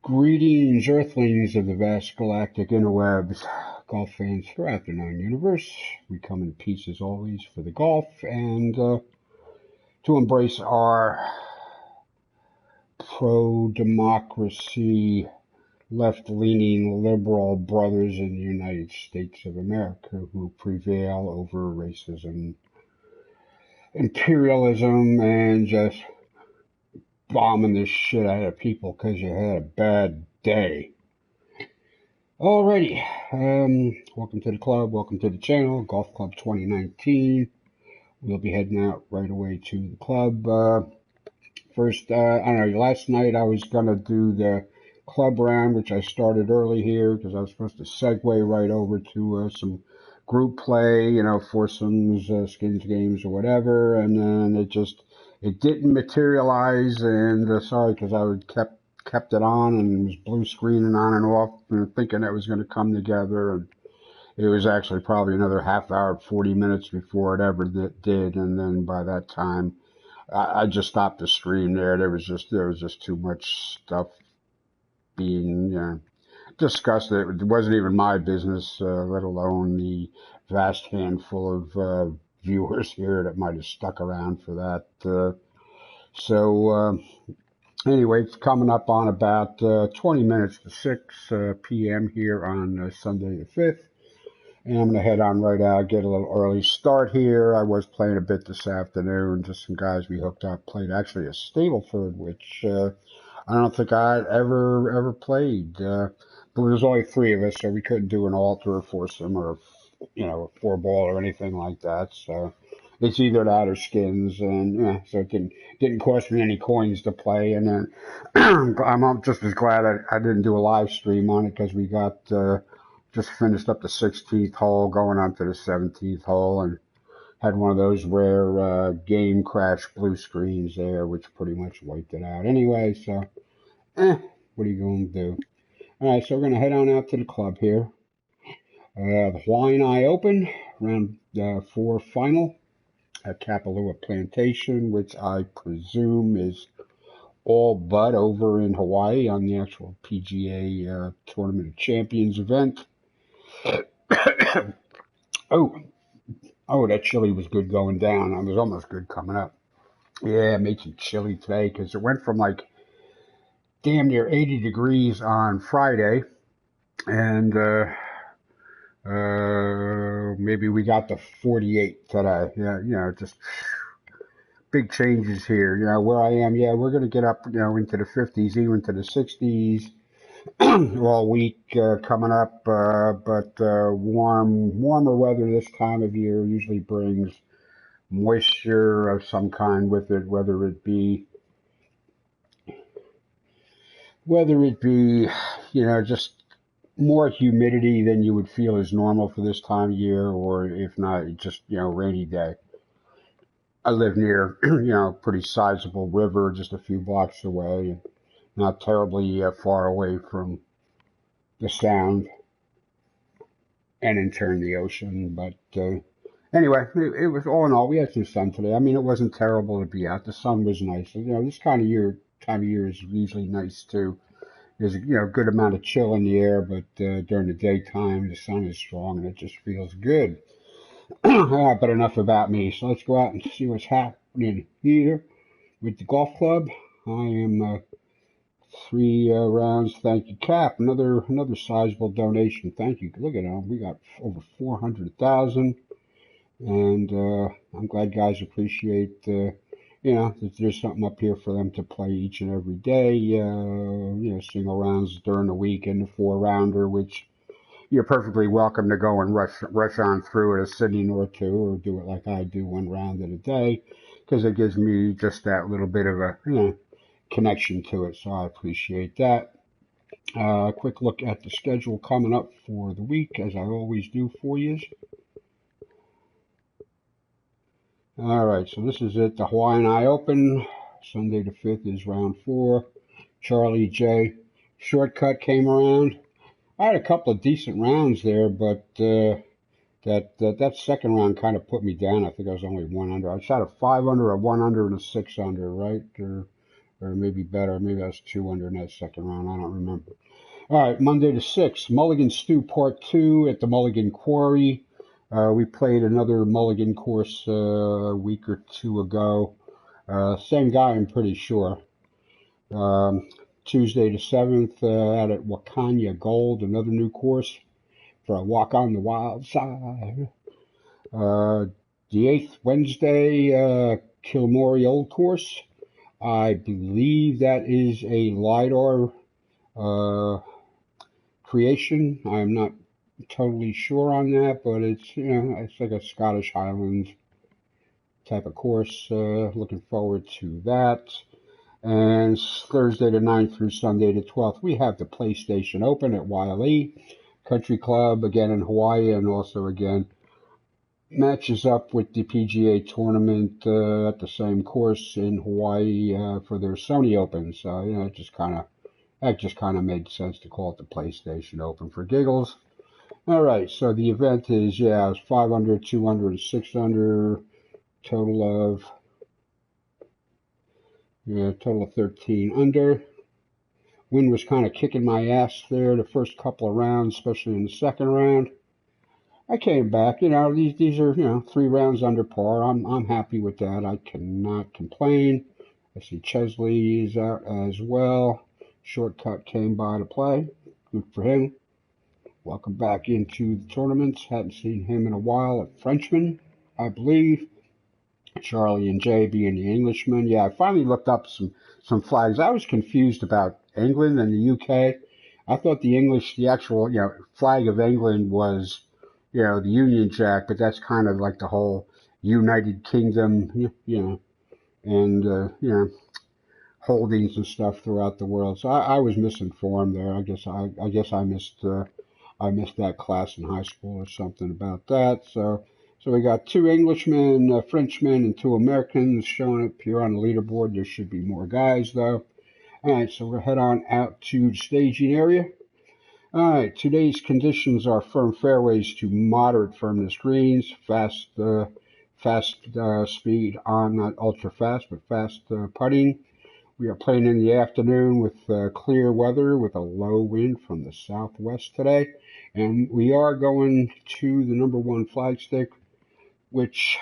Greetings, Earthlings of the vast galactic interwebs, golf fans throughout the known universe. We come in peace as always for the golf and to embrace our pro-democracy, left-leaning liberal brothers in the United States of America who prevail over racism, imperialism, and just bombing the shit out of people because you had a bad day. Alrighty, welcome to the club, welcome to the channel, Golf Club 2019. We'll be heading out right away to the club. First, I don't know, last night I was going to do the club round, which I started early here because I was supposed to segue right over to some group play, you know, foursomes, skins games or whatever, and then it didn't materialize, and sorry, because I kept it on and was blue screening on and off, and thinking it was going to come together, and it was actually probably another half hour, 40 minutes before it ever did, and then by that time, I just stopped the stream there. There was just too much stuff being discussed. It wasn't even my business, let alone the vast handful of viewers here that might have stuck around for that. Anyway, it's coming up on about 20 minutes to 6 p.m. here on Sunday the 5th. And I'm going to head on right out, get a little early start here. I was playing a bit this afternoon. Just some guys we hooked up, played actually a Stableford, which I don't think I'd ever played. But there was only three of us, so we couldn't do an altar or foursome or, a four ball or anything like that. So it's either that or skins, and so it didn't cost me any coins to play. And then I'm just as glad I didn't do a live stream on it because we got just finished up the 16th hole, going on to the 17th hole, and had one of those rare game crash blue screens there, which pretty much wiped it out anyway. So, what are you going to do? All right, so we're going to head on out to the club here. The Hawaiian Open, round 4 final at Kapalua Plantation, which I presume is all but over in Hawaii on the actual PGA Tournament of Champions event. Oh, that chili was good going down. It was almost good coming up. Yeah, I made some chili today because it went from like damn near 80 degrees on Friday, and maybe we got to 48 today. Yeah, just big changes here. Where I am, we're going to get up, into the 50s, even to the 60s all week coming up. But warmer weather this time of year usually brings moisture of some kind with it, whether it be just more humidity than you would feel is normal for this time of year, or if not, just, rainy day. I live near, pretty sizable river just a few blocks away, and not terribly far away from the sound, and in turn the ocean. But anyway, it was, all in all, we had some sun today. I mean, it wasn't terrible to be out. The sun was nice. This time of year is usually nice too. There's a good amount of chill in the air, but during the daytime the sun is strong and it just feels good. But enough about me. So let's go out and see what's happening here with the golf club. I am 3 rounds. Thank you, Cap. Another sizable donation. Thank you. Look at them. We got over 400,000, and I'm glad guys appreciate that there's something up here for them to play each and every day. Single rounds during the week and the 4-rounder, which you're perfectly welcome to go and rush on through at a sitting or two, or do it like I do, 1 round at a day, because it gives me just that little bit of a connection to it. So I appreciate that. Quick look at the schedule coming up for the week, as I always do for you. All right, so this is it. The Hawaiian Open, Sunday the 5th is round 4. Charlie J. Shortcut came around. I had a couple of decent rounds there, but that second round kind of put me down. I think I was only 1 under. I shot a 5 under, a 1 under, and a 6 under, right? Or or maybe better. Maybe I was 2 under in that second round. I don't remember. All right, Monday the 6th, Mulligan Stew Part 2 at the Mulligan Quarry. We played another Mulligan course a week or two ago. Same guy, I'm pretty sure. Tuesday the 7th, out at Wakanya Gold, another new course for a walk on the wild side. The 8th, Wednesday, Kilmore Old Course. I believe that is a LiDAR creation. I'm not totally sure on that, but it's, you know, it's like a Scottish Highlands type of course. Looking forward to that. And Thursday the 9th through Sunday the 12th, we have the PlayStation Open at Wiley Country Club, again in Hawaii, and also again matches up with the PGA tournament at the same course in Hawaii for their Sony Open. So, you know, that just kind of made sense to call it the PlayStation Open for giggles. All right, so the event is, yeah, it's 5 under, 2 under, and 6 under, total of 13 under. Wind was kind of kicking my ass there the first couple of rounds, especially in the second round. I came back, you know, these are, you know, 3 rounds under par. I'm happy with that. I cannot complain. I see Chesley is out as well. Shortcut came by to play. Good for him. Welcome back into the tournaments. Hadn't seen him in a while at Frenchman, I believe. Charlie and Jay being the Englishmen. Yeah, I finally looked up some flags. I was confused about England and the UK. I thought the actual, you know, flag of England was, you know, the Union Jack, but that's kind of like the whole United Kingdom, you know, and, you know, holdings and stuff throughout the world. So I was misinformed there. I guess I missed that class in high school or something about that. So we got 2 Englishmen, a Frenchman, and 2 Americans showing up here on the leaderboard. There should be more guys, though. All right, so we'll head on out to the staging area. All right, today's conditions are firm fairways to moderate firmness greens, fast speed on, not ultra fast, but fast putting. We are playing in the afternoon with clear weather with a low wind from the southwest today. And we are going to the number 1 flagstick, which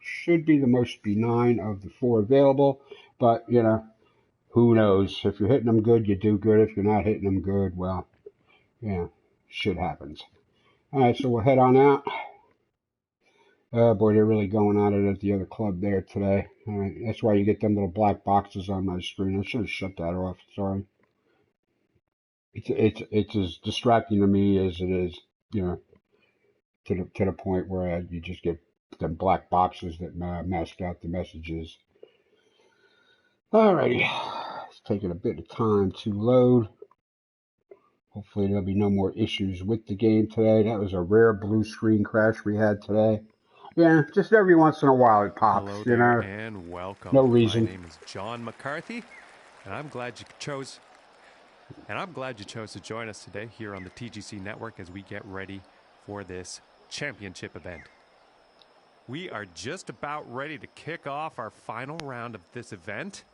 should be the most benign of the 4 available. But, you know, who knows? If you're hitting them good, you do good. If you're not hitting them good, well, yeah, shit happens. All right, so we'll head on out. Oh boy, they're really going at it at the other club there today. All right, that's why you get them little black boxes on my screen. I should have shut that off. Sorry. It's as distracting to me as it is, you know, to the point where you just get them black boxes that mask out the messages. Alrighty, it's taking a bit of time to load. Hopefully there'll be no more issues with the game today. That was a rare blue screen crash we had today. Yeah, just every once in a while it pops. Hello there, you know. And welcome. No reason. My name is John McCarthy, and I'm glad you chose to join us today here on the TGC Network as we get ready for this championship event. We are just about ready to kick off our final round of this event,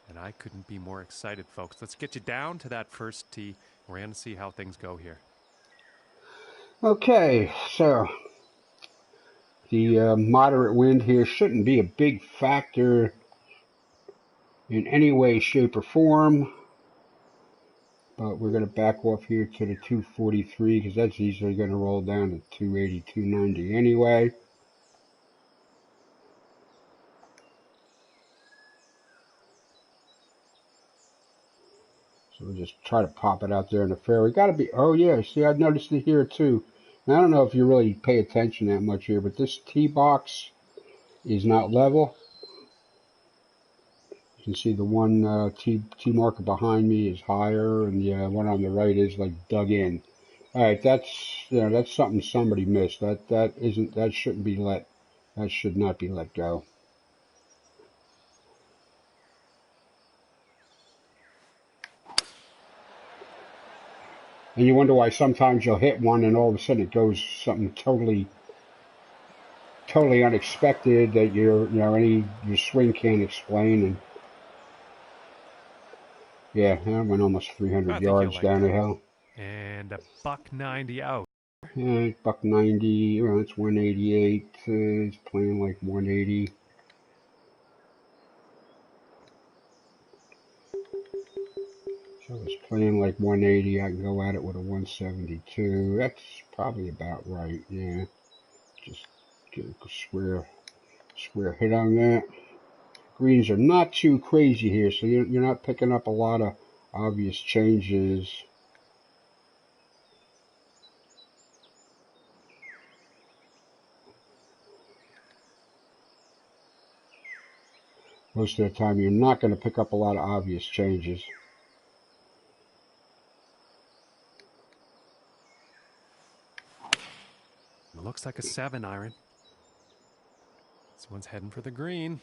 and I couldn't be more excited, folks. Let's get you down to that first tee. We're going to see how things go here. Okay, so the moderate wind here shouldn't be a big factor in any way, shape, or form. But we're going to back off here to the 243 because that's easily going to roll down to 280, 290 anyway. So we'll just try to pop it out there in the fairway. Got to be, oh yeah, see, I've noticed it here too. Now, I don't know if you really pay attention that much here, but this tee box is not level. You can see the one tee marker behind me is higher, and the one on the right is like dug in. All right, that's something somebody missed. That should not be let go. And you wonder why sometimes you'll hit one and all of a sudden it goes something totally unexpected that your swing can't explain. And Yeah, I went almost 300 I think you'll yards like down the that. hill. And a $1.90 out. Yeah, $1.90. Well, it's 188. It's playing like 180. So it's playing like 180. I can go at it with a 172. That's probably about right. Yeah, just get a square hit on that. Greens are not too crazy here, so you're not picking up a lot of obvious changes. Most of the time, you're not going to pick up a lot of obvious changes. It looks like a 7-iron. This one's heading for the green.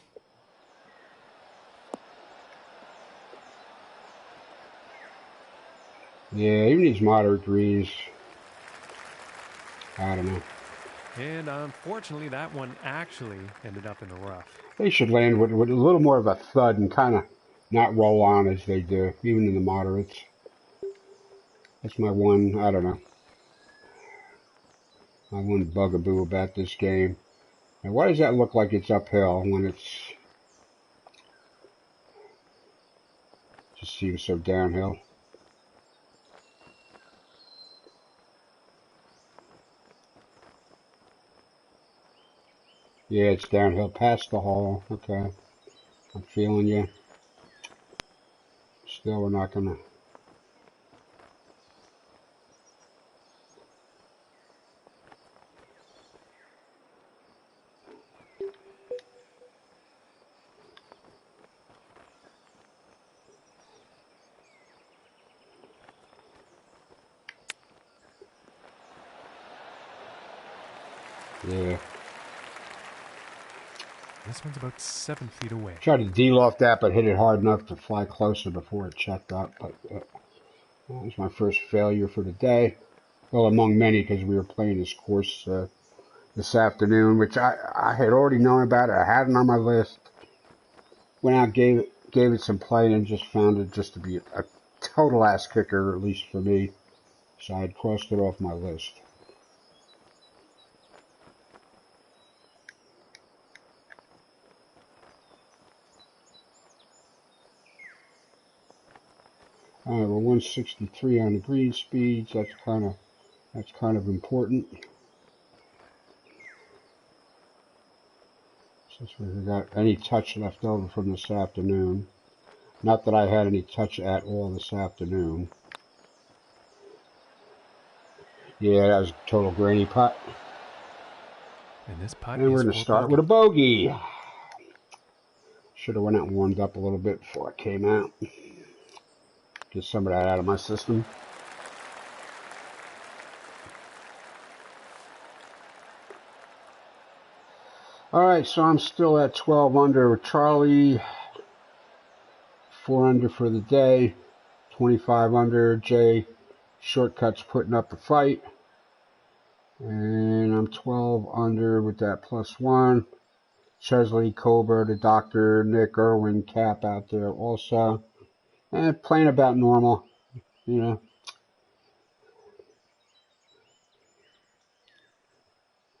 Yeah, even these moderate greens, I don't know. And unfortunately, that one actually ended up in the rough. They should land with a little more of a thud and kind of not roll on as they do, even in the moderates. That's my one, I don't know, my one bugaboo about this game. And why does that look like it's uphill when it's just seems so downhill? Yeah, it's downhill past the hole. Okay, I'm feeling you. Still, we're not gonna. Yeah. This one's about 7 feet away. Tried to deal off that, but hit it hard enough to fly closer before it checked up. But that was my first failure for the day. Well, among many, because we were playing this course this afternoon, which I had already known about it. I had it on my list. Went out, gave it some play, and just found it just to be a total ass kicker, at least for me. So I had crossed it off my list. All right, we're 163 on the green speeds. That's kind of important. Since we've got any touch left over from this afternoon. Not that I had any touch at all this afternoon. Yeah, that was a total granny putt. And this putt And we're is going to for start bogey. with a bogey. Should have went out and warmed up a little bit before I came out. Get some of that out of my system. All right, so I'm still at 12 under with Charlie. 4 under for the day. 25 under. Jay Shortcut's putting up a fight. And I'm 12 under with that +1. Chesley, Cobra, the Doctor, Nick, Irwin, Cap out there also. And playing about normal, you know.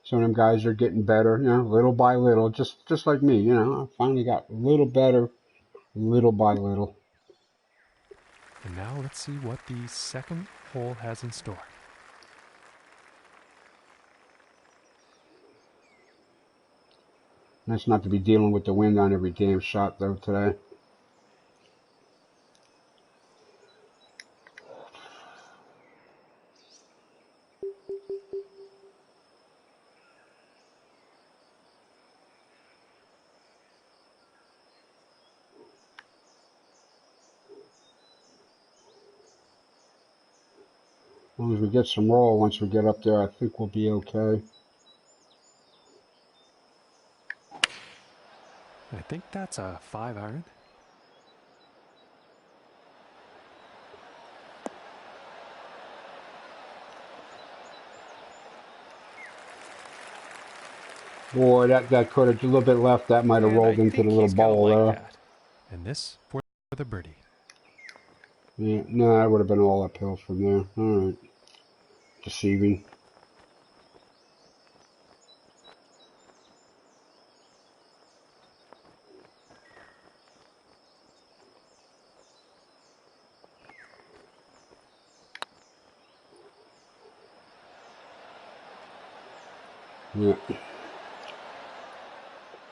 Some of them guys are getting better, you know, little by little, just like me, you know. I finally got a little better, little by little. And now let's see what the second hole has in store. Nice not to be dealing with the wind on every damn shot, though, today. As long as we get some roll once we get up there, I think we'll be okay. I think that's a 5-iron. Boy, that could have a little bit left. That might have And I rolled into the think little he's going to bowl like there. that. And this for the birdie. Yeah, no, it would have been all uphill from there. All right. Deceiving. Yeah.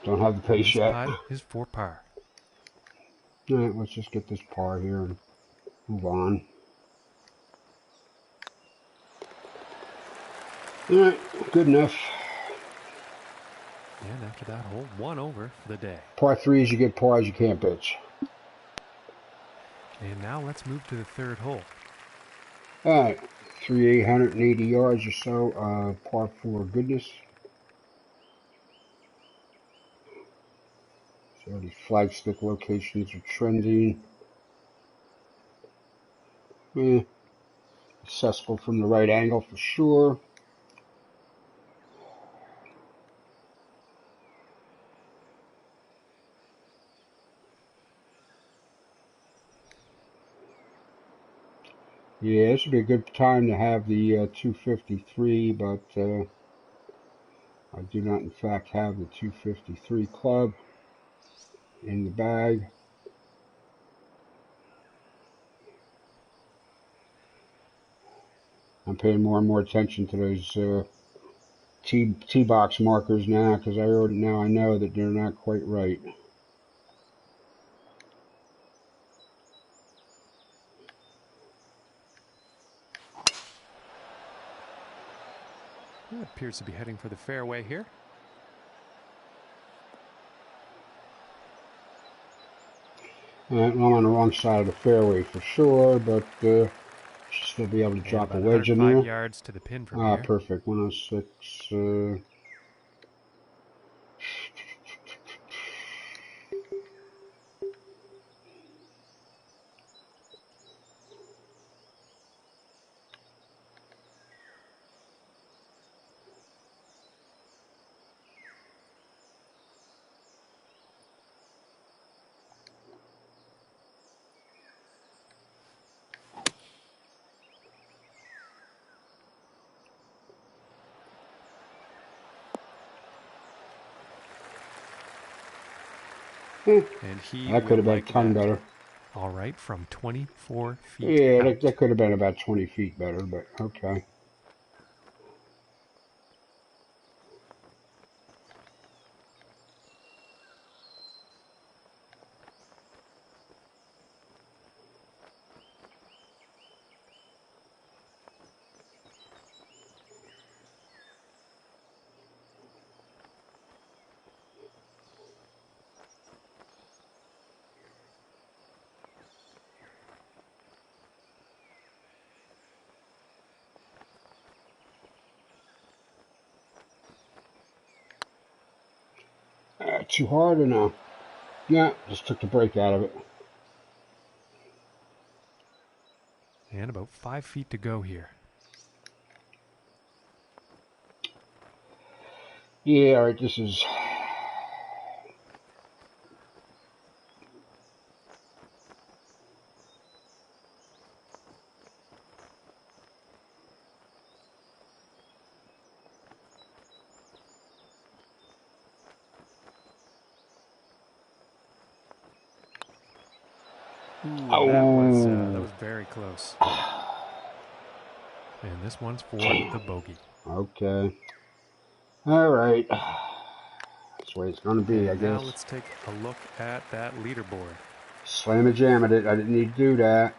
Don't have the And pace this yet. putt is for par. All right, let's just get this par here and move on. All right, good enough. And after that hole, 1 over for the day. Par threes, you get pars, you can't pitch. And now let's move to the third hole. All right, 880 yards or so, par four goodness. So the flagstick locations are trending. Successful from the right angle for sure. Yeah, this would be a good time to have the 253, but I do not, in fact, have the 253 club in the bag. I'm paying more and more attention to those tee box markers now because I know that they're not quite right. It appears to be heading for the fairway here. I'm on the wrong side of the fairway for sure, but should still be able to And drop a about wedge in 105 there. yards to the pin from Ah, here. perfect. 106. And he That could will have been a like ton that. better. All right, from 24 feet Yeah, out. that could have been about 20 feet better, but okay. Too hard or no? Yeah, just took the break out of it. And about 5 feet to go here. Yeah, all right, this is... Ooh, that Oh. was very close. And this one's for the bogey. Okay. All right. That's the way it's going to be, I And now guess. let's take a look at that leaderboard. Slam a jam at it. I didn't need to do that.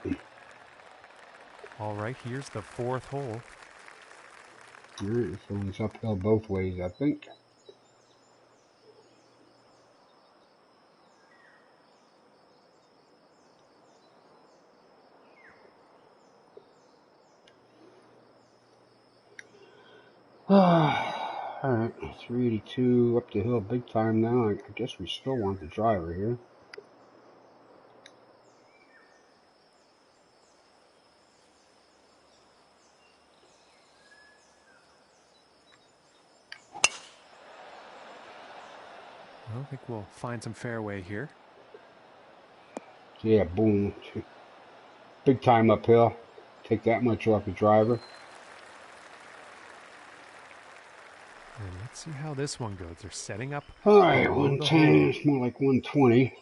All right, here's the fourth hole. All right, this one's uphill both ways, I think. All right, 382 up the hill big time now. I guess we still want the driver here. I think we'll find some fairway here. Yeah, boom. Big time uphill. Take that much off the driver. And let's see how this one goes. They're setting up. All right, 110. It's more like 120.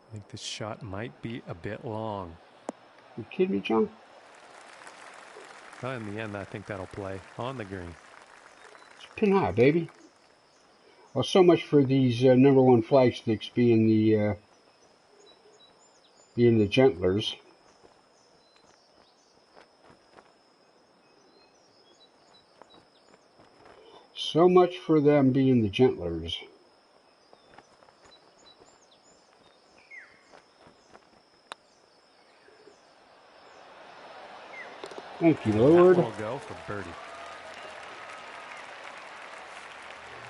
I think this shot might be a bit long. You kidding me, John? Well, in the end, I think that'll play on the green. It's pin high, baby. Well, so much for these number one flag sticks being the gentlers. So much for them being the gentlers. Thank you, Lord. That will go for birdie.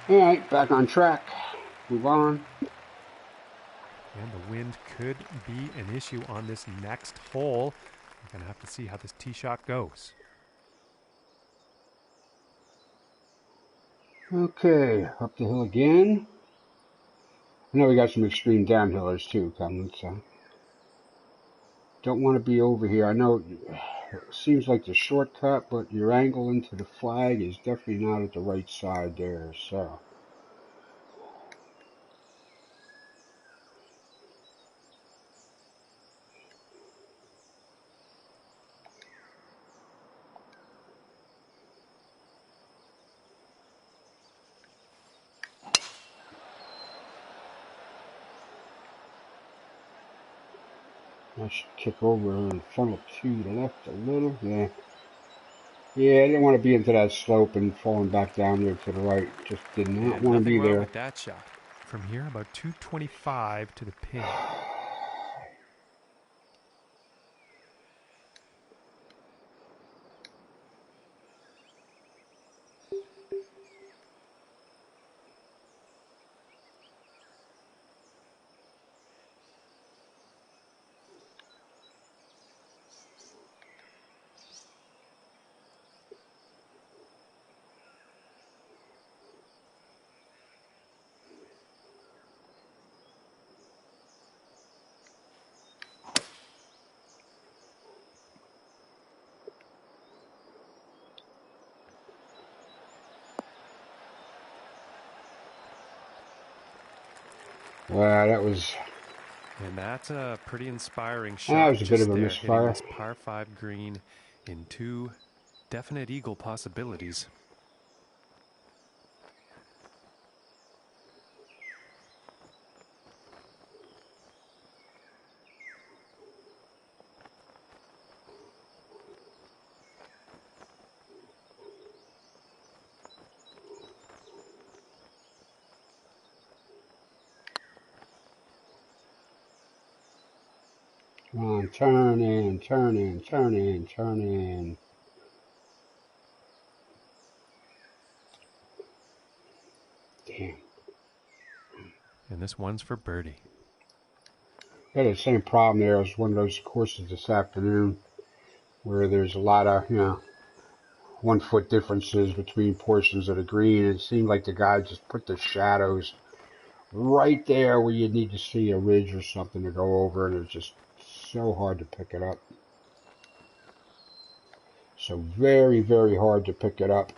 All right, back on track. Move on. And the wind could be an issue on this next hole. We're going to have to see how this tee shot goes. Okay, up the hill again. I know we got some extreme downhillers too coming, so don't want to be over here. I know it seems like the shortcut, but your angle into the flag is definitely not at the right side there, so. I should kick over and funnel to the left a little. Yeah. Yeah, I didn't want to be into that slope and falling back down there to the right. Just did not want to be there. With that shot. From here, about 225 to the pin. Wow, that was... And that's a pretty inspiring shot. That was a bit of a misfire. This par 5 green in 2 definite eagle possibilities. Come on, turn in, turn in, turn in, turn in. Damn. And this one's for birdie. I had the same problem there. It was one of those courses this afternoon where there's a lot of, 1 foot differences between portions of the green. It seemed like the guy just put the shadows right there where you need to see a ridge or something to go over, and it's just so hard to pick it up. So very, very hard to pick it up.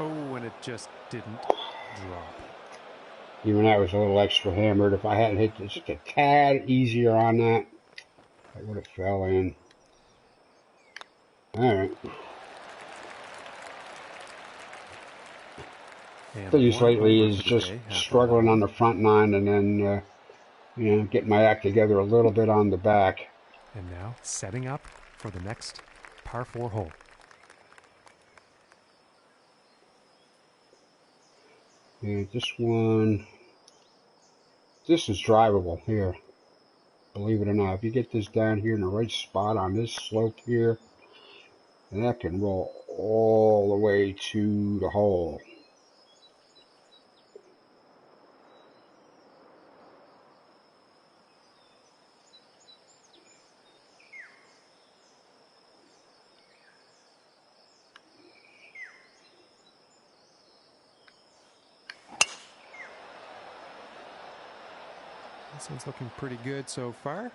Oh, and it just didn't drop. Even that was a little extra hammered. If I hadn't hit just a tad easier on that, I would have fell in. All right. Things lately is just struggling on the front nine and then, getting my act together a little bit on the back. And now setting up for the next par 4 hole. And this one, this is drivable here. Believe it or not, if you get this down here in the right spot on this slope here, and that can roll all the way to the hole. This one's looking pretty good so far.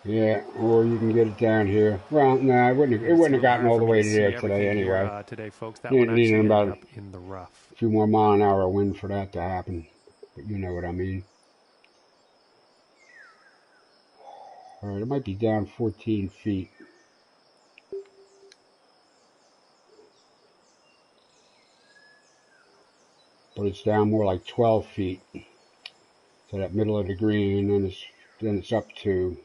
Yeah, or you can get it down here. Well, no, it wouldn't have gotten all the way to there today anyway. Today, folks, that You one actually need ended about up in the rough. a few more mile-an-hour wind for that to happen. But you know what I mean. All right, it might be down 14 feet. But it's down more like 12 feet to that middle of the green, and then it's up to.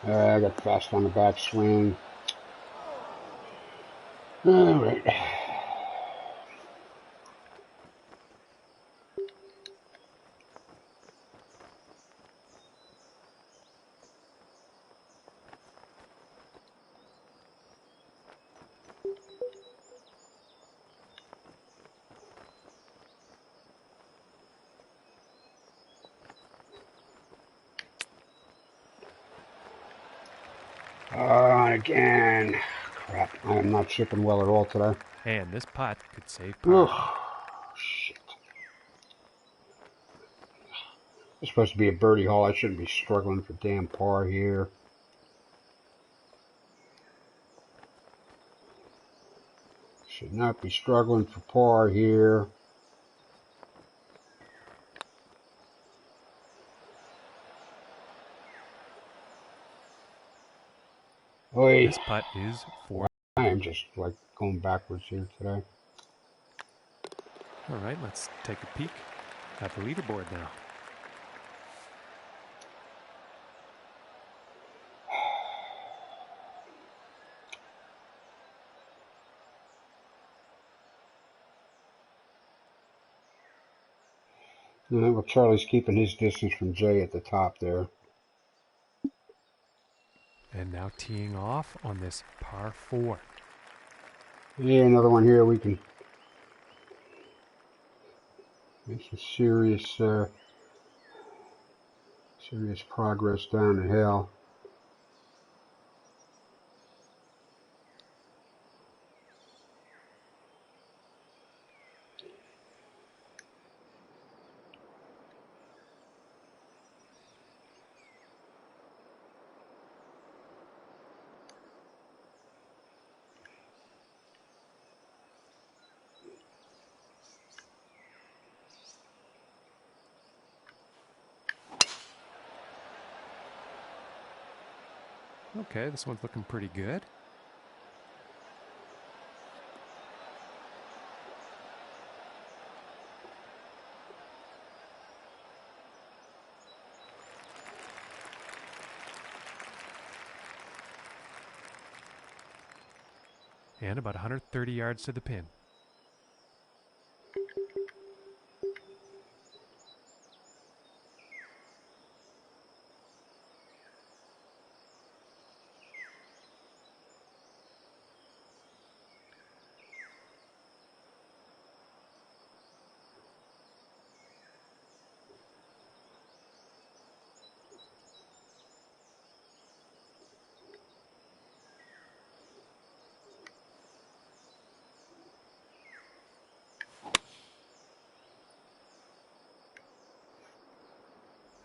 I got fast on the backswing. All right. Again. Crap, I am not chipping well at all today. And this putt could save par. Shit. It's supposed to be a birdie hole. I shouldn't be struggling for damn par here. Should not be struggling for par here. Oy. This putt is for. I am just like going backwards here today. All right, let's take a peek at the leaderboard now. Well, Charlie's keeping his distance from Jay at the top there. And now teeing off on this par 4. Yeah, another one here. We can make some serious progress down the hill. Okay, this one's looking pretty good. And about 130 yards to the pin.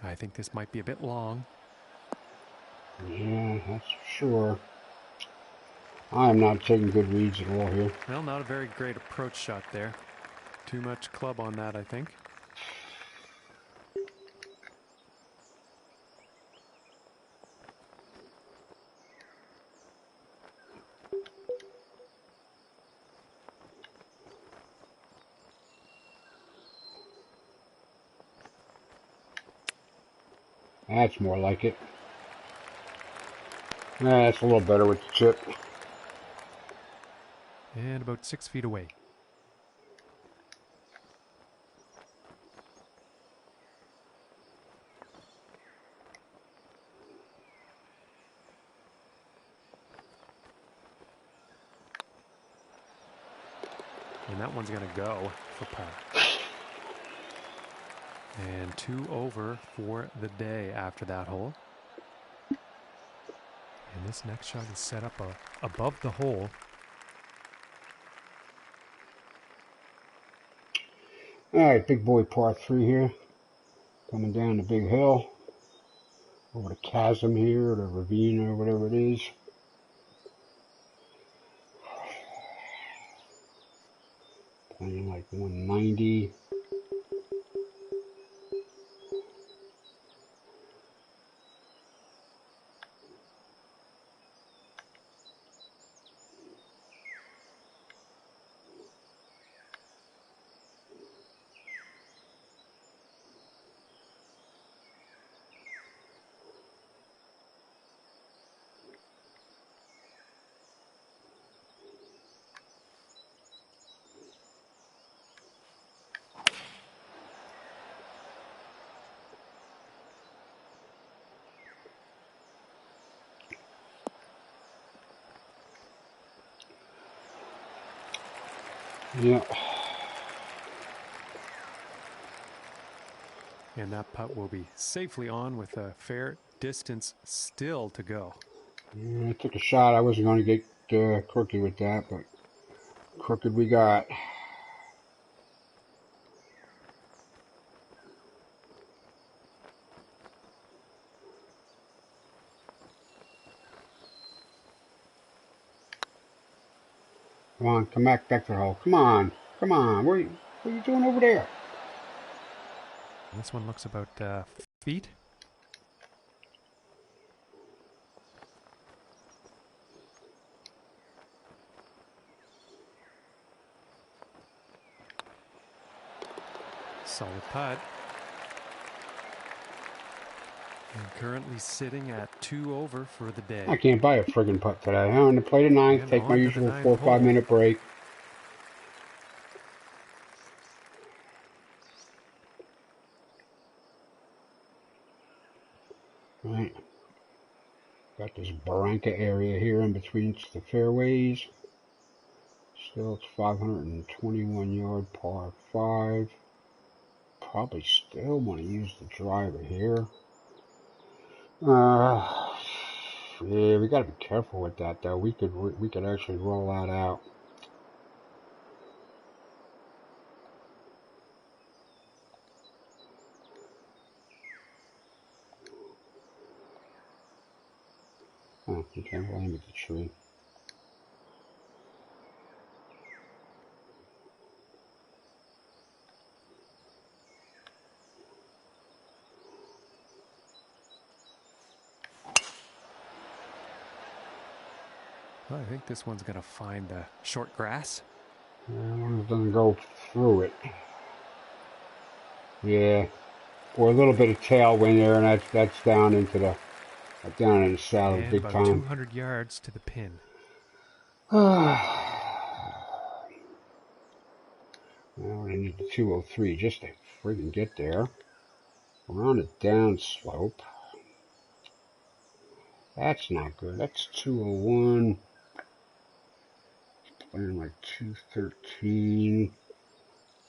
I think this might be a bit long. Yeah, that's for sure. I'm not taking good reads at all here. Well, not a very great approach shot there. Too much club on that, I think. That's more like it. That's a little better with the chip. And about 6 feet away. And that one's going to go for par. And 2 over for the day after that hole. And this next shot is set up above the hole. Alright, big boy par 3 here. Coming down the big hill. Over the chasm here, or the ravine, or whatever it is. Playing like 190. Yeah. And that putt will be safely on with a fair distance still to go. Yeah, I took a shot. I wasn't going to get crooked with that, but crooked we got. Come on, come back to the hole. Come on, come on. What are you doing over there? This one looks about feet. Solid putt. And currently sitting at 2 over for the day. I can't buy a friggin' putt today. I'm going to play the ninth, And take my on to the usual ninth 4 or 5 hole. minute break. Right. Got this barranca area here in between the fairways. Still, it's 521 yard par 5. Probably still want to use the driver here. Yeah, we gotta be careful with that though. We could actually roll that out. Oh, okay, we'll aim at the tree. Well, I think this one's going to find the short grass. One doesn't go through it. Yeah, or a little bit of tailwind there, and that's down into the saddle And big about time. 200 yards to the pin. Now I need the 203 just to friggin' get there. We're on a down slope. That's not good. That's 201. Playing like 213.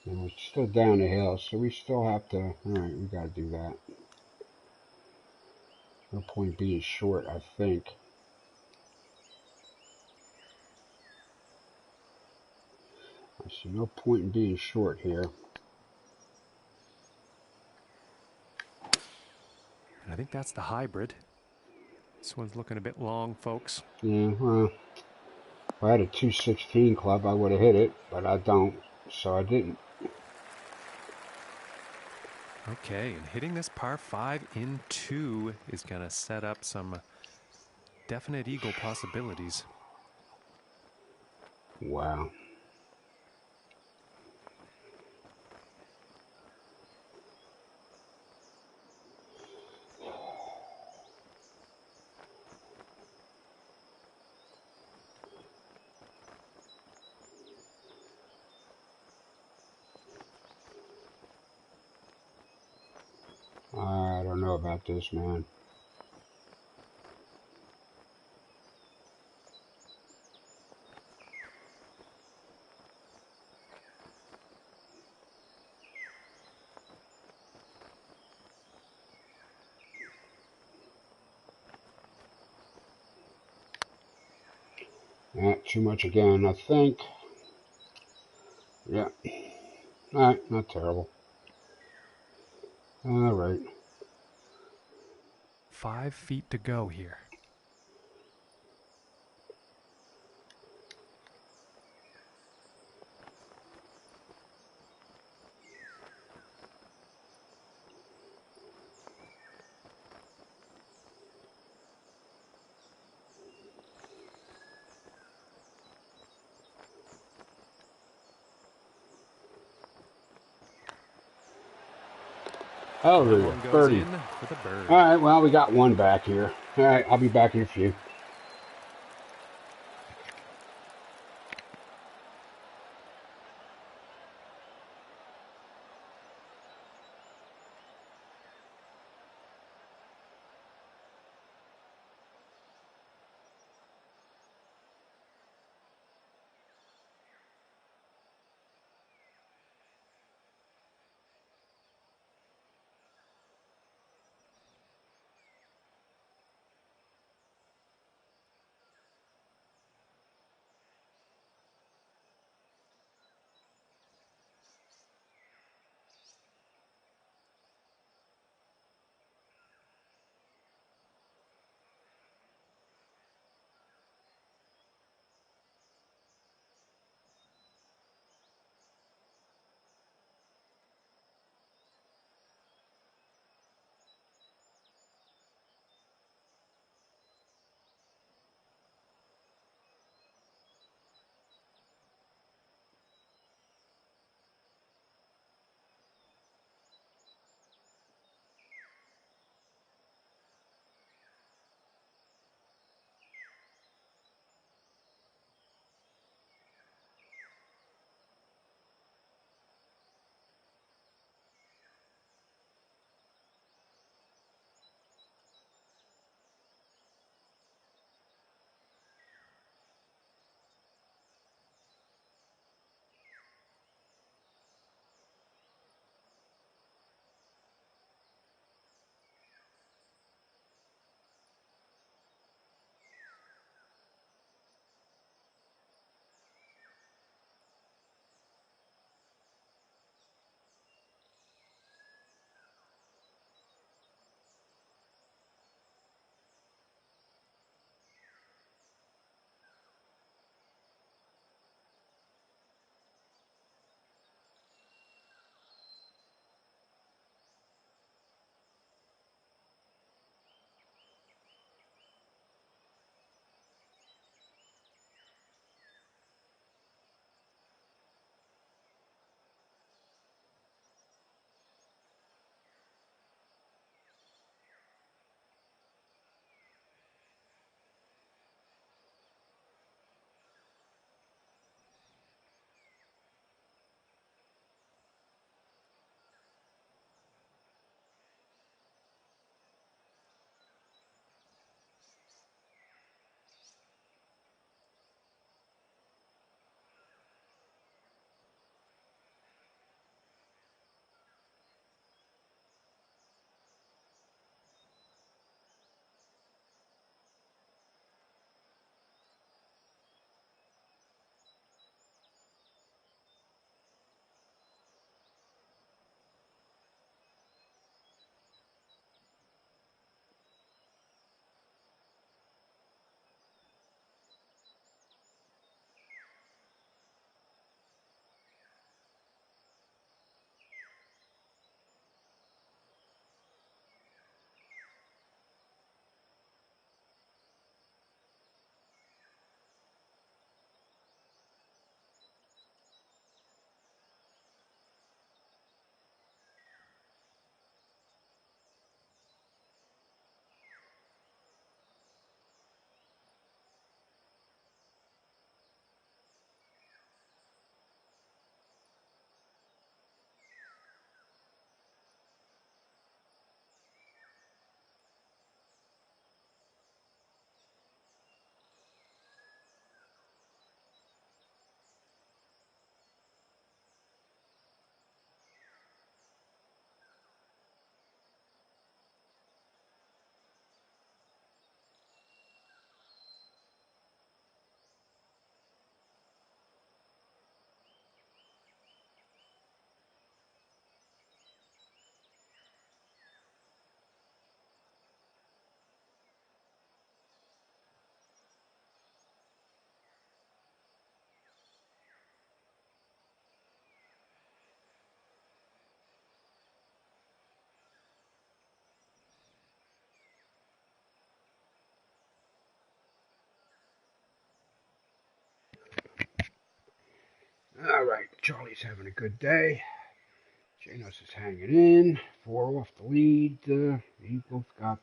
And we're still down the hill, so we still have to. Alright, we gotta do that. No point being short, I think. I see no point in being short here. I think that's the hybrid. This one's looking a bit long, folks. Yeah, well, if I had a 216 club, I would have hit it, but I don't, so I didn't. Okay, and hitting this par 5 in 2 is going to set up some definite eagle possibilities. Wow. I don't know about this, man. Not too much again, I think. Yeah. Alright, not terrible. Alright. 5 feet to go here. Hallelujah. That one goes Birdie. in for the bird. Alright, well, we got one back here. Alright, I'll be back in a few. All right, Charlie's having a good day. Janos is hanging in. 4 off the lead. You both got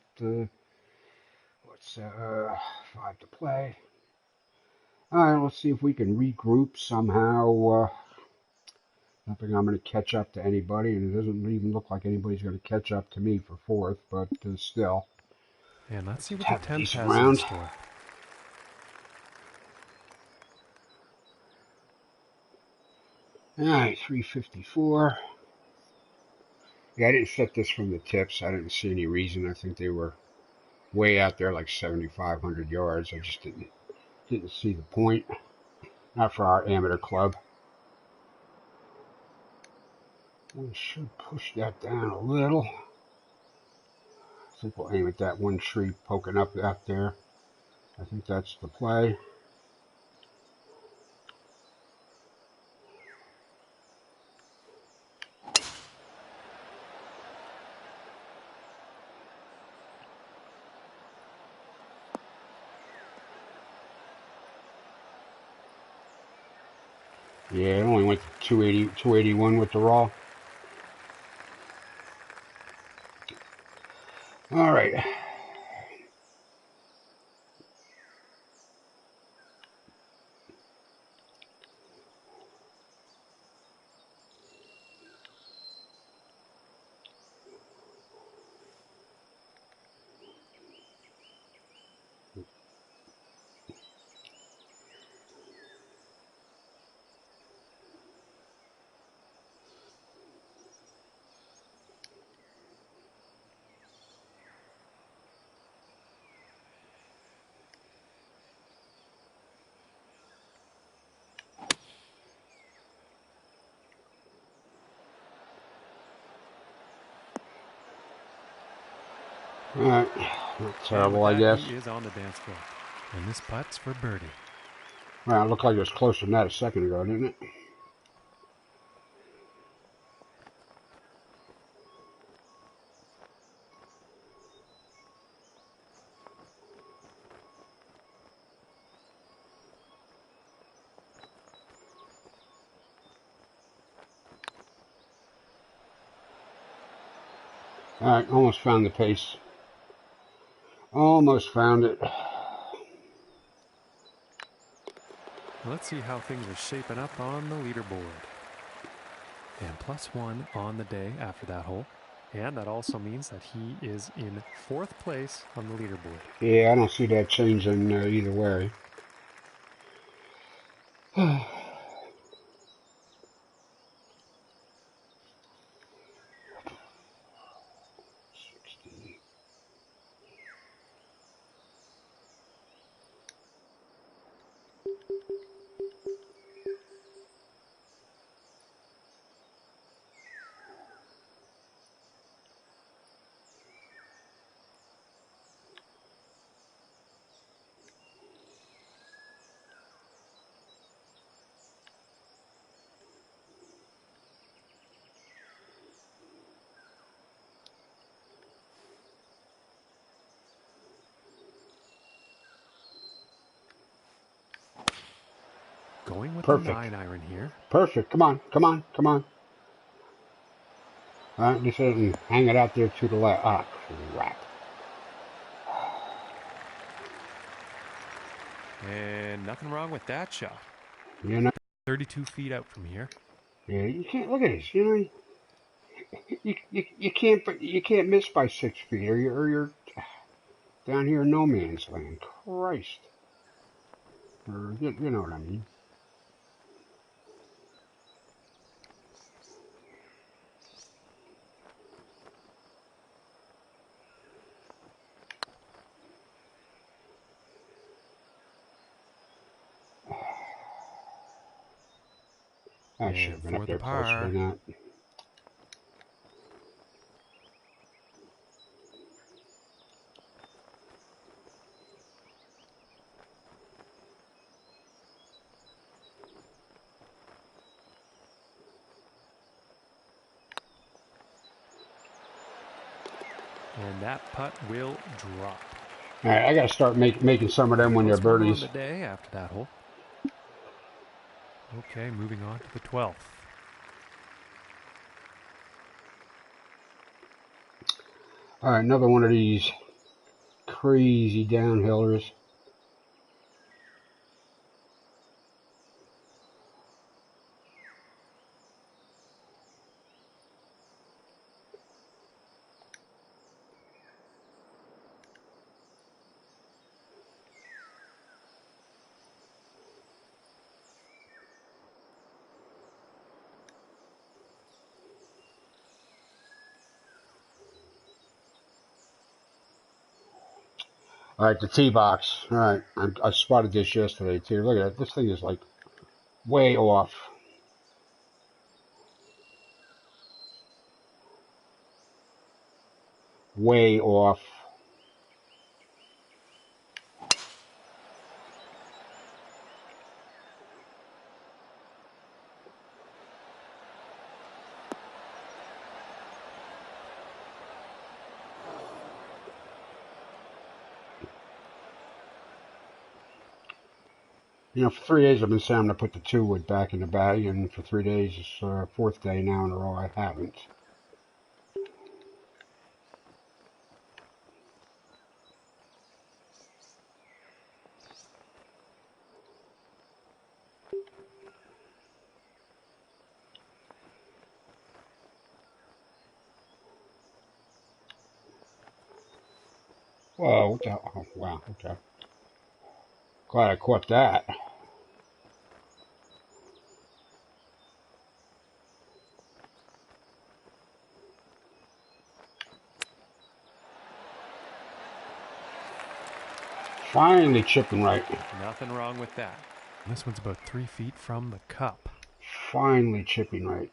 what's 5 to play. All right, let's see if we can regroup somehow. I don't think I'm going to catch up to anybody, and it doesn't even look like anybody's going to catch up to me for 4th, but still. And let's see what the Have a 10th decent has in round. store. All right, 354. Yeah, I didn't set this from the tips. I didn't see any reason. I think they were way out there, like 7,500 yards. I just didn't see the point. Not for our amateur club. We should push that down a little. I think we'll aim at that one tree poking up out there. I think that's the play. Yeah, it only went to 280, 281 with the raw. All right. All right. Not terrible, I guess. He is on the dance floor. And this putt's for birdie. Well, it looked like it was closer than that a second ago, didn't it? All right, almost found the pace. Almost found it. Let's see how things are shaping up on the leaderboard. And +1 on the day after that hole. And that also means that he is in 4th place on the leaderboard. Yeah, I don't see that changing either way. Going with Perfect. the 9-iron here. Perfect. Come on, come on, come on. All right, just hang it out there to the left. Ah, crap. And nothing wrong with that shot. You know? 32 feet out from here. Yeah, you can't look at this. You know, you can't miss by 6 feet, or you're down here in no man's land. Christ. Or you know what I mean. I should have been up there closer than that. And that putt will drop. All right, I got to start making some of them when they're birdies. On the day after that hole. Okay, moving on to the 12th. All right, another one of these crazy downhillers. All right, the tee box. All right, I spotted this yesterday too. Look at that. This thing is like way off. Way off. You know, for 3 days I've been saying I'm going to put the 2-wood back in the bag, and for 3 days, it's 4th day now in a row I haven't. Whoa, what the hell? Oh, wow, okay. Glad I caught that. Finally chipping right. Nothing wrong with that. This one's about 3 feet from the cup. Finally chipping right.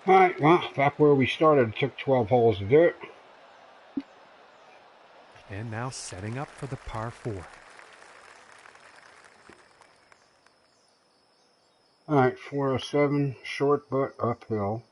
All right, well, back where we started. It took 12 holes to do it. And now setting up for the par 4. All right, 407, short but uphill.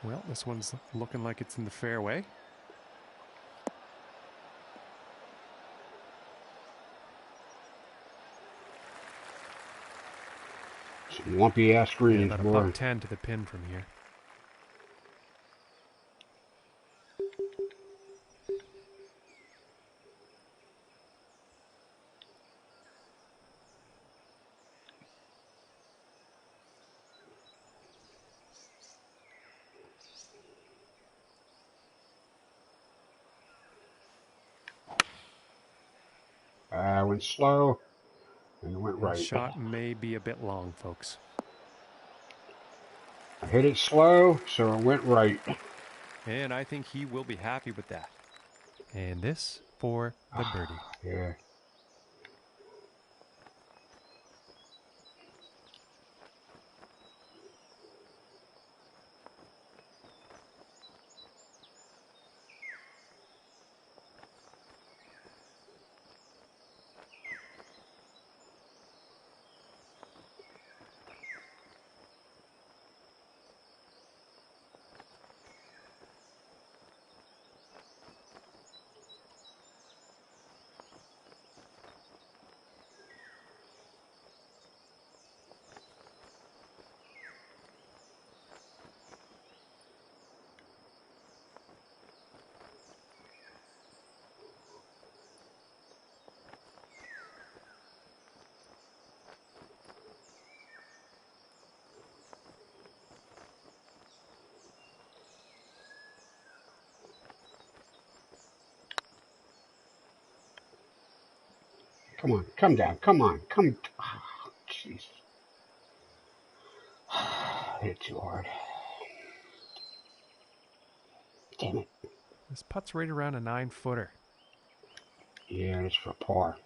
Well, this one's looking like it's in the fairway. Some lumpy ass greens, about a boy. $110 to the pin from here. I went slow and it went right. This shot may be a bit long, folks. I hit it slow, so it went right. And I think he will be happy with that. And this for the birdie. Yeah. Come on, come down, come on, come. Oh, jeez. hit it too hard. Damn it. This putt's right around a 9-footer. Yeah, it's for par.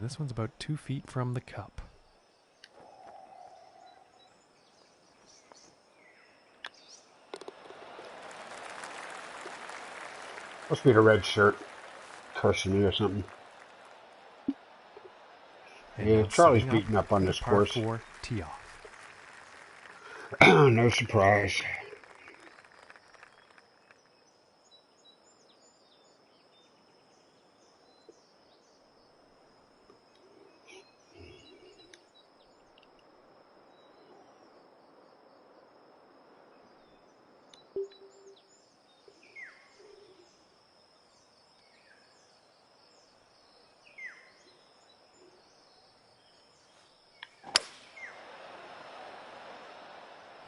This one's about 2 feet from the cup. Must be the red shirt cursing me or something. And yeah, now Charlie's setting beating up on for the this par course. 4 tee off. No surprise.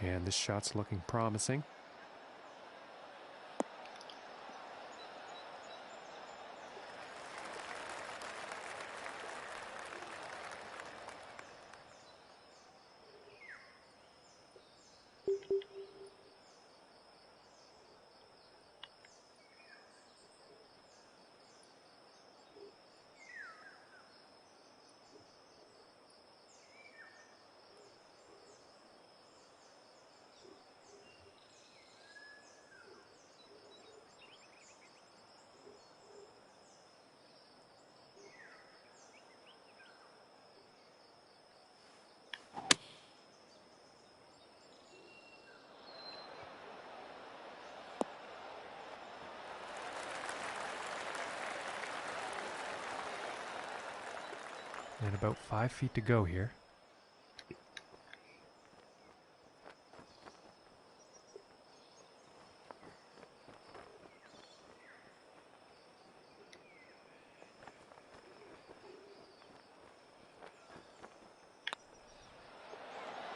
And this shot's looking promising. And about 5 feet to go here.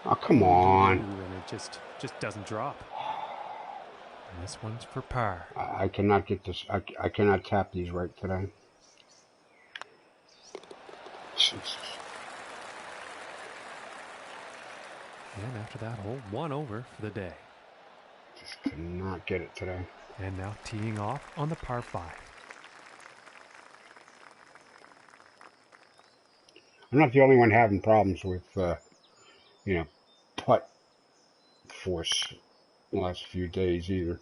Oh, come on. Ooh, and it just doesn't drop. And this one's for par. I cannot get this. I cannot tap these right today. Jesus. And after that hole, 1 over for the day. Just cannot get it today. And now teeing off on the par 5. I'm not the only one having problems with, putt force the last few days either.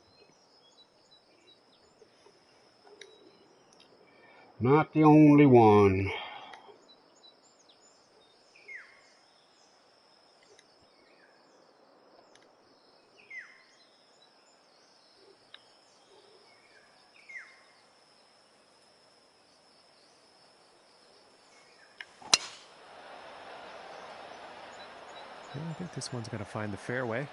Not the only one. And I think this one's going to find the fairway.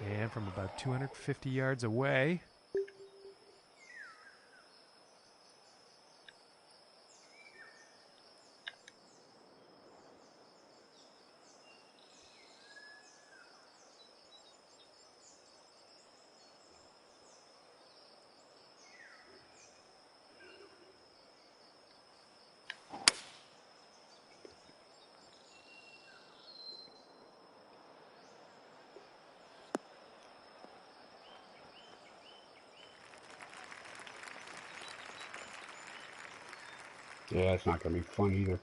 And from about 250 yards away. Yeah, it's not going to be fun either.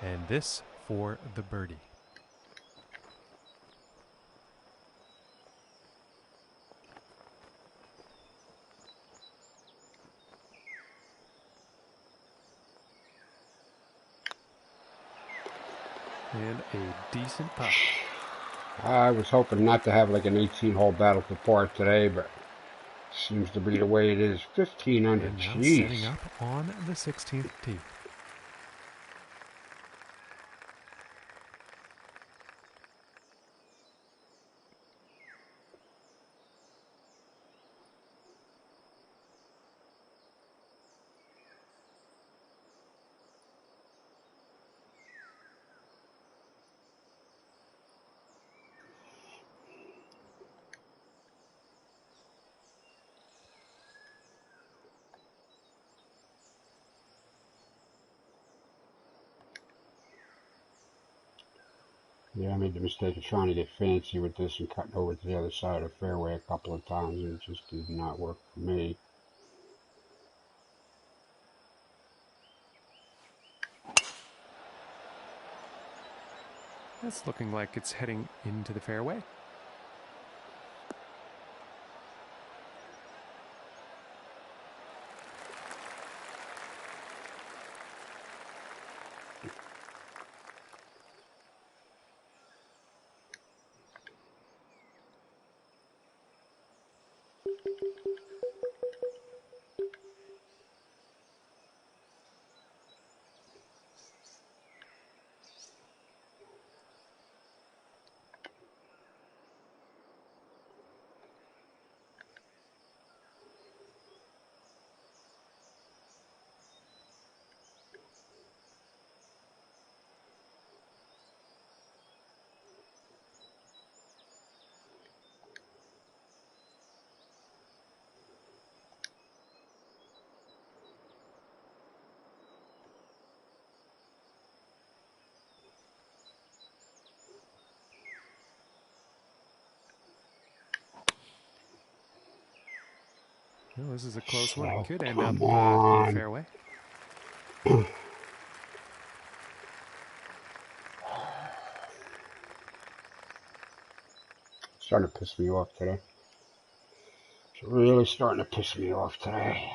And this for the birdie. And a decent putt. I was hoping not to have like an 18-hole battle for par today, but seems to be the way it is. 15 under. And now Jeez. setting up on the 16th tee. Yeah, I made the mistake of trying to get fancy with this and cutting over to the other side of the fairway a couple of times, and it just did not work for me. That's looking like it's heading into the fairway. Well, this is a close one. It could end up in the fairway. Starting to piss me off today. It's really starting to piss me off today.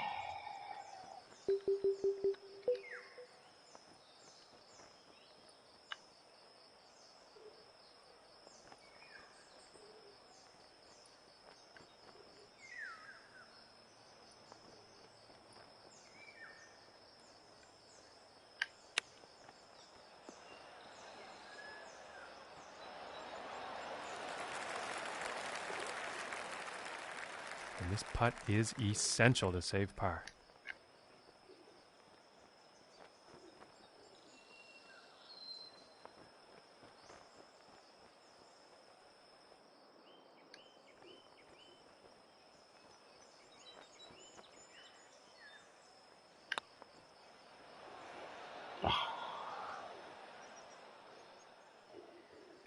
And this putt is essential to save par.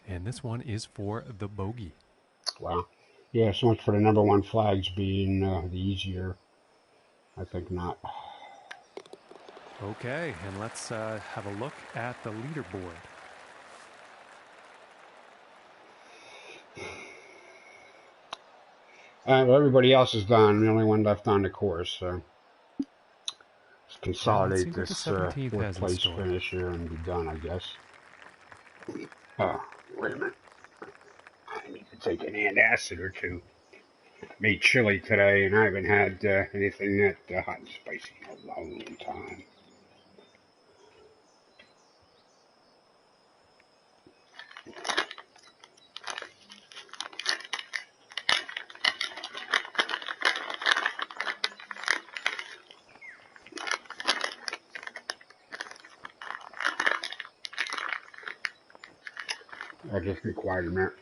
And this one is for the bogey. Wow. Yeah, so much for the number one flags being the easier. I think not. Okay, and let's have a look at the leaderboard. Well, everybody else is done. I'm the only one left on the course, so let's consolidate this fourth place finish here and be done, I guess. Oh, wait a minute. I need to take an antacid or two. Made chili today, and I haven't had anything that hot and spicy in a long time. I'll just be quiet a minute.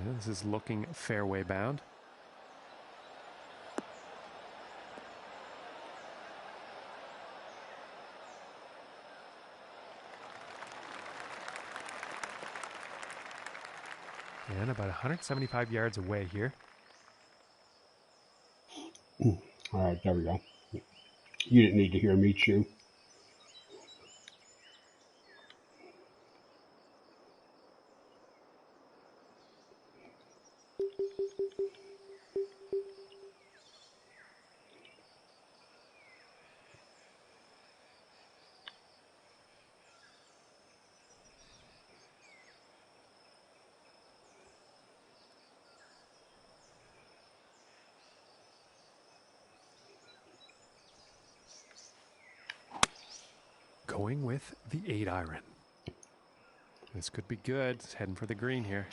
Yeah, this is looking fairway bound. And about 175 yards away here. All right, there we go. You didn't need to hear me chew. Going with the 8-iron. This could be good. It's heading for the green here.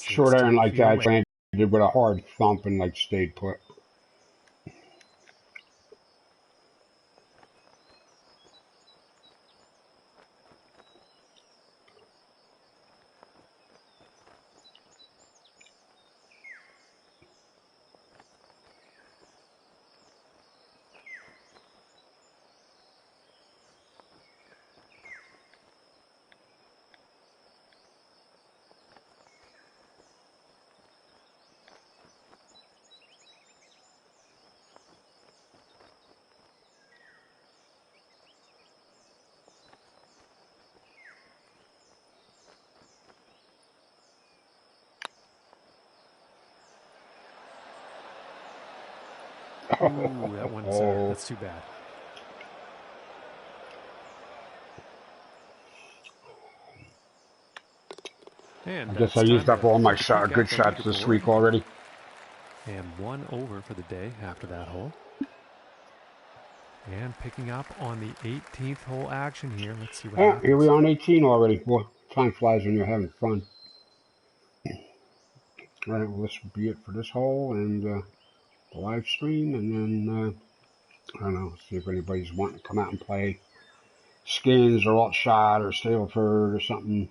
Short iron like that landed with a hard thump and like stayed put. Ooh, that one's that's too bad. And I guess I used up all my good shots this week already. And 1 over for the day after that hole. And picking up on the 18th hole action here. Let's see what happens. Here we are on 18 already. Boy, time flies when you're having fun. All right, well, this will be it for this hole and the live stream. And then, I don't know, see if anybody's wanting to come out and play Skins or Alt Shot or Stableford or something.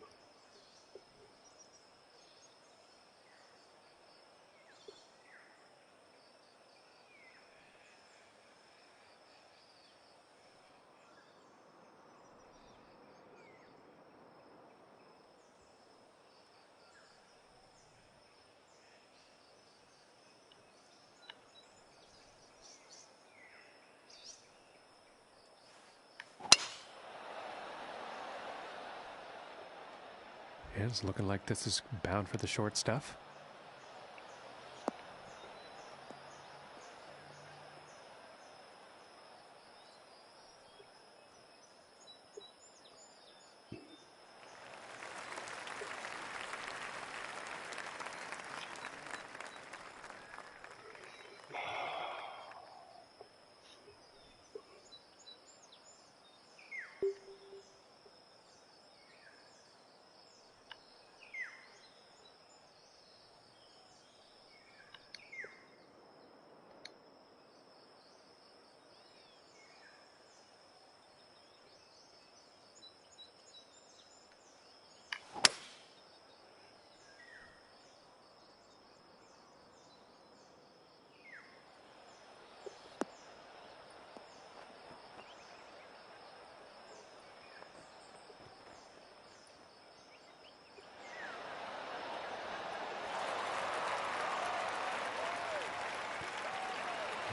Yeah, it's looking like this is bound for the short stuff.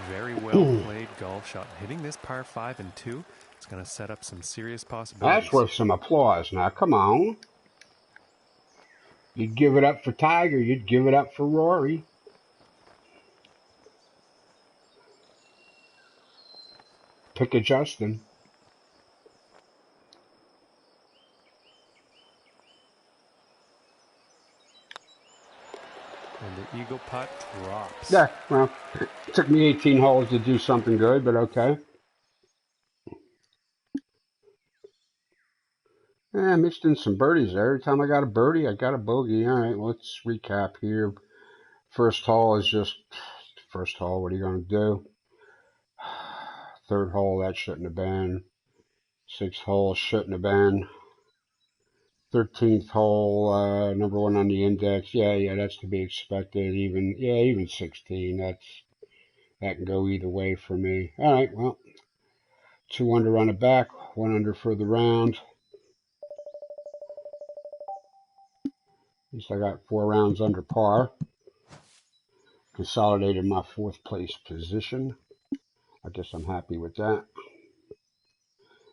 Very well played golf shot. Hitting this par 5 and 2, it's going to set up some serious possibilities. That's worth some applause. Now, come on. You'd give it up for Tiger. You'd give it up for Rory. Pick a Justin. And the eagle putt drops. Yeah, well, it took me 18 holes to do something good, but okay. Yeah, I mixed in some birdies there. Every time I got a birdie, I got a bogey. All right, let's recap here. First hole is just first hole. What are you going to do? Third hole, that shouldn't have been. Sixth hole, shouldn't have been. 13th hole, number one on the index. Yeah, that's to be expected. Even 16. That can go either way for me. All right, well, 2 under on the back, 1 under for the round. At least I got 4 rounds under par. Consolidated my 4th place position. I guess I'm happy with that.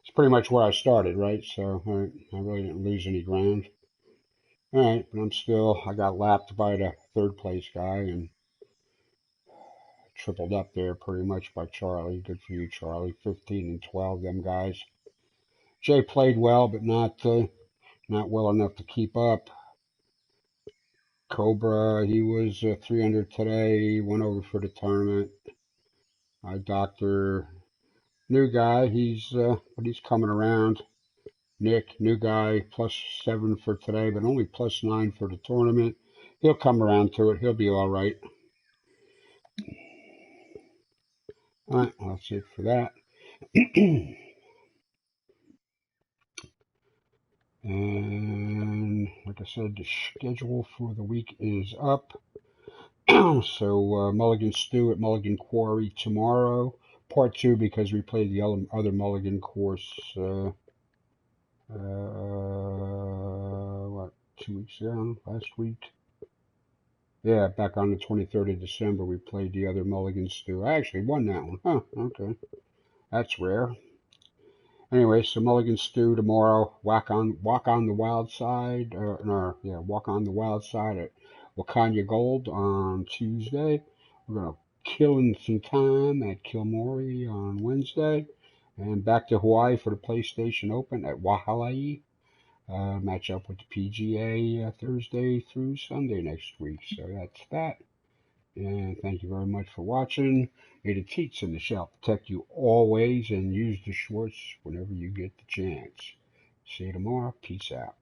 It's pretty much where I started, right? So I really didn't lose any ground. All right, but I got lapped by the 3rd place guy and tripled up there pretty much by Charlie. Good for you, Charlie. 15 and 12, them guys. Jay played well, but not well enough to keep up. Cobra, he was 300 today. He went over for the tournament. Doctor, new guy. But he's coming around. Nick, new guy, +7 for today, but only +9 for the tournament. He'll come around to it. He'll be all right. All right, well, that's it for that. And like I said, the schedule for the week is up. So Mulligan Stew at Mulligan Quarry tomorrow. Part 2 because we played the other Mulligan course, what, 2 weeks ago? Last week? Yeah, back on the 23rd of December, we played the other Mulligan Stew. I actually won that one. Huh, okay. That's rare. Anyway, so Mulligan Stew tomorrow. Walk on the wild side. Walk on the wild side at Wakanya Gold on Tuesday. We're gonna kill in some time at Kilmore on Wednesday, and back to Hawaii for the PlayStation Open at Wahalai. Match up with the PGA Thursday through Sunday next week. So that's that. And thank you very much for watching. May the teats and the shell protect you always, and use the shorts whenever you get the chance. See you tomorrow. Peace out.